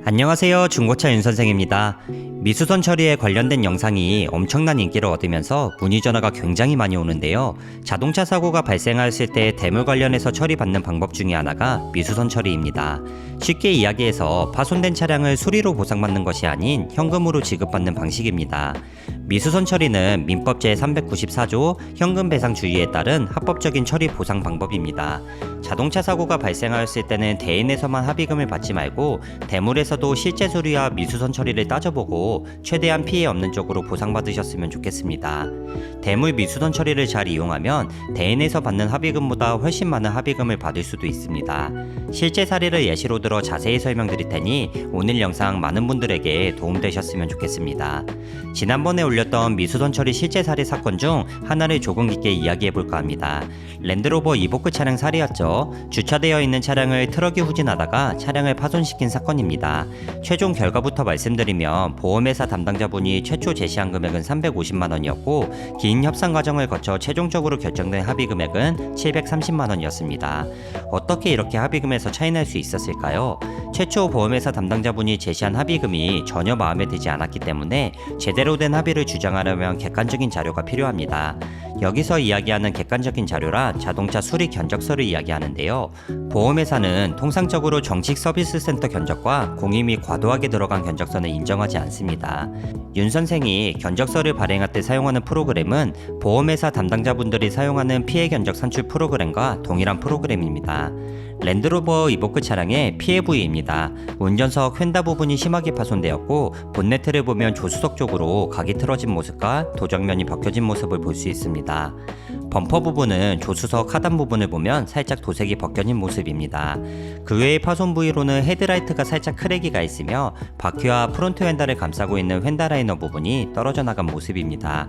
안녕하세요. 중고차 윤선생입니다. 미수선 처리에 관련된 영상이 엄청난 인기를 얻으면서 문의 전화가 굉장히 많이 오는데요. 자동차 사고가 발생하였을 때 대물 관련해서 처리받는 방법 중에 하나가 미수선 처리입니다. 쉽게 이야기해서 파손된 차량을 수리로 보상받는 것이 아닌 현금으로 지급받는 방식입니다. 미수선 처리는 민법 제394조 현금배상주의에 따른 합법적인 처리 보상 방법입니다. 자동차 사고가 발생하였을 때는 대인에서만 합의금을 받지 말고 대물에서도 실제 수리와 미수선 처리를 따져보고 최대한 피해 없는 쪽으로 보상받으셨으면 좋겠습니다. 대물 미수선 처리를 잘 이용하면 대인에서 받는 합의금보다 훨씬 많은 합의금을 받을 수도 있습니다. 실제 사례를 예시로 들어 자세히 설명드릴 테니 오늘 영상 많은 분들에게 도움되셨으면 좋겠습니다. 지난번에 올렸던 미수선 처리 실제 사례 사건 중 하나를 조금 깊게 이야기해볼까 합니다. 랜드로버 이보크 차량 사례였죠. 주차되어 있는 차량을 트럭이 후진하다가 차량을 파손시킨 사건입니다. 최종 결과부터 말씀드리면 보험회사 담당자분이 최초 제시한 금액은 350만원이었고 긴 협상 과정을 거쳐 최종적으로 결정된 합의금액은 730만원이었습니다. 어떻게 이렇게 합의금에서 차이 날 수 있었을까요? 최초 보험회사 담당자분이 제시한 합의금이 전혀 마음에 들지 않았기 때문에 제대로 된 합의를 주장하려면 객관적인 자료가 필요합니다. 여기서 이야기하는 객관적인 자료란 자동차 수리 견적서를 이야기하는데요. 보험회사는 통상적으로 정식 서비스 센터 견적과 공이 및 과도하게 들어간 견적서는 인정하지 않습니다. 윤 선생이 견적서를 발행할 때 사용하는 프로그램은 보험회사 담당자분들이 사용하는 피해 견적 산출 프로그램과 동일한 프로그램입니다. 랜드로버 이보크 차량의 피해 부위입니다. 운전석 휀다 부분이 심하게 파손되었고 본네트를 보면 조수석 쪽으로 각이 틀어진 모습과 도정면이 벗겨진 모습을 볼 수 있습니다. 범퍼 부분은 조수석 하단 부분을 보면 살짝 도색이 벗겨진 모습입니다. 그 외의 파손 부위로는 헤드라이트가 살짝 크랙이가 있으며 바퀴와 프론트 휀다를 감싸고 있는 휀다 라이너 부분이 떨어져 나간 모습입니다.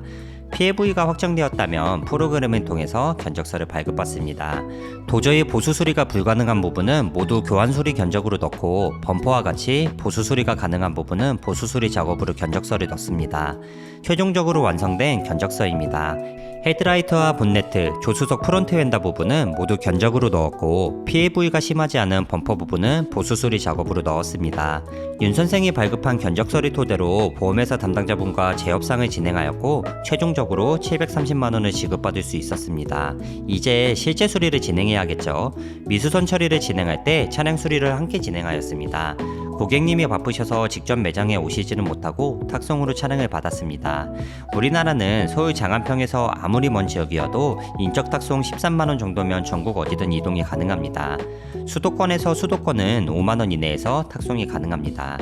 피해 부위가 확정되었다면 프로그램을 통해서 견적서를 발급받습니다. 도저히 보수 수리가 불가능한 부분은 모두 교환 수리 견적으로 넣고 범퍼와 같이 보수 수리가 가능한 부분은 보수 수리 작업으로 견적서를 넣습니다. 최종적으로 완성된 견적서입니다. 헤드라이트와 본네트, 조수석 프론트 휀다 부분은 모두 견적으로 넣었고 피해 부위가 심하지 않은 범퍼 부분은 보수 수리 작업으로 넣었습니다. 윤 선생이 발급한 견적서를 토대로 보험회사 담당자분과 재협상을 진행하였고 최종적으로 730만원을 지급받을 수 있었습니다. 이제 실제 수리를 진행해야겠죠. 미수선 처리를 진행할 때 차량 수리를 함께 진행하였습니다. 고객님이 바쁘셔서 직접 매장에 오시지는 못하고 탁송으로 차량을 받았습니다. 우리나라는 서울 장안평에서 아무리 먼 지역이어도 인적 탁송 13만원 정도면 전국 어디든 이동이 가능합니다. 수도권에서 수도권은 5만원 이내에서 탁송이 가능합니다.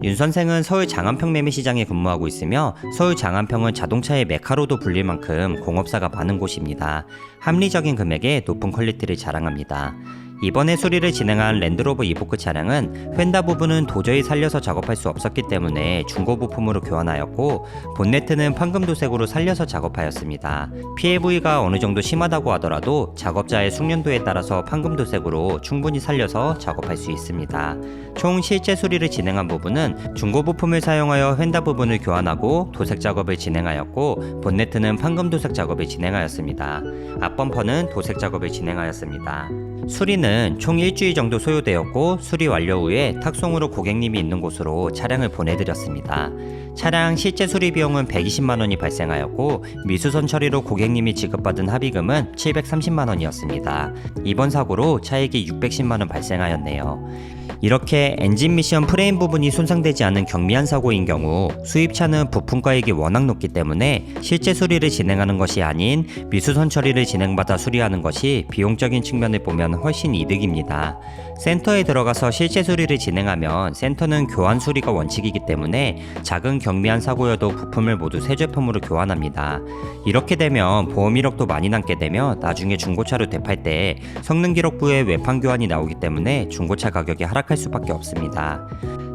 윤 선생은 서울 장안평 매매시장에 근무하고 있으며 서울 장안평은 자동차의 메카로도 불릴 만큼 공업사가 많은 곳입니다. 합리적인 금액에 높은 퀄리티를 자랑합니다. 이번에 수리를 진행한 랜드로버 이보크 차량은 휀다 부분은 도저히 살려서 작업할 수 없었기 때문에 중고 부품으로 교환하였고 본네트는 황금도색으로 살려서 작업하였습니다. 피해 부위가 어느 정도 심하다고 하더라도 작업자의 숙련도에 따라서 황금도색으로 충분히 살려서 작업할 수 있습니다. 총 실제 수리를 진행한 부분은 중고 부품을 사용하여 휀다 부분을 교환하고 도색 작업을 진행하였고 본네트는 황금도색 작업을 진행하였습니다. 앞범퍼는 도색 작업을 진행하였습니다. 수리는 총 일주일 정도 소요되었고 수리 완료 후에 탁송으로 고객님이 있는 곳으로 차량을 보내드렸습니다. 차량 실제 수리 비용은 120만원이 발생하였고 미수선 처리로 고객님이 지급받은 합의금은 730만원이었습니다. 이번 사고로 차액이 610만원 발생하였네요. 이렇게 엔진 미션 프레임 부분이 손상되지 않은 경미한 사고인 경우 수입차는 부품가액이 워낙 높기 때문에 실제 수리를 진행하는 것이 아닌 미수선 처리를 진행받아 수리하는 것이 비용적인 측면을 보면 훨씬 이득입니다. 센터에 들어가서 실제 수리를 진행하면 센터는 교환 수리가 원칙이기 때문에 작은 경미한 사고여도 부품을 모두 새 제품으로 교환합니다. 이렇게 되면 보험 이력도 많이 남게 되며 나중에 중고차로 되팔 때 성능 기록부에 외판 교환이 나오기 때문에 중고차 가격이 하락할 수밖에 없습니다.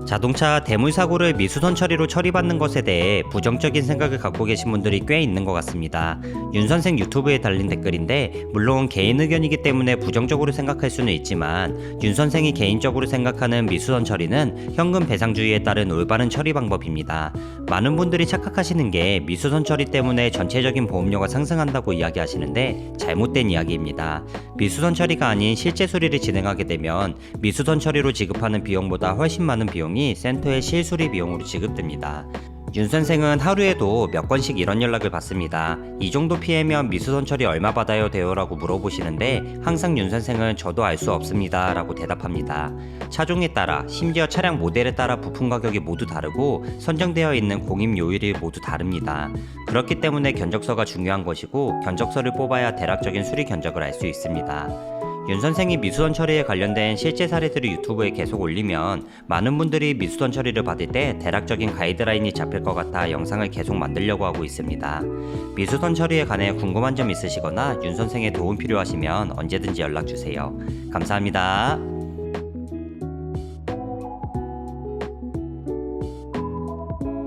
자동차 대물 사고를 미수선 처리로 처리받는 것에 대해 부정적인 생각을 갖고 계신 분들이 꽤 있는 것 같습니다. 윤 선생 유튜브에 달린 댓글인데 물론 개인 의견이기 때문에 부정적으로 생각할 수는 있지만 윤 선생이 개인적으로 생각하는 미수선 처리는 현금 배상주의에 따른 올바른 처리 방법입니다. 많은 분들이 착각하시는 게 미수선 처리 때문에 전체적인 보험료가 상승한다고 이야기하시는데 잘못된 이야기입니다. 미수선 처리가 아닌 실제 수리를 진행하게 되면 미수선 처리로 지급하는 비용보다 훨씬 많은 비용이 비용이 센터의 실수리 비용으로 지급됩니다. 윤 선생은 하루에도 몇 건씩 이런 연락을 받습니다. 이 정도 피해면 미수선 처리 얼마 받아야 돼요? 라고 물어보시는데 항상 윤 선생은 저도 알 수 없습니다 라고 대답합니다. 차종에 따라 심지어 차량 모델에 따라 부품 가격이 모두 다르고 선정되어 있는 공임 요일이 모두 다릅니다. 그렇기 때문에 견적서가 중요한 것이고 견적서를 뽑아야 대략적인 수리 견적을 알 수 있습니다. 윤 선생이 미수선 처리에 관련된 실제 사례들을 유튜브에 계속 올리면 많은 분들이 미수선 처리를 받을 때 대략적인 가이드라인이 잡힐 것 같아 영상을 계속 만들려고 하고 있습니다. 미수선 처리에 관해 궁금한 점 있으시거나 윤 선생의 도움 필요하시면 언제든지 연락주세요. 감사합니다.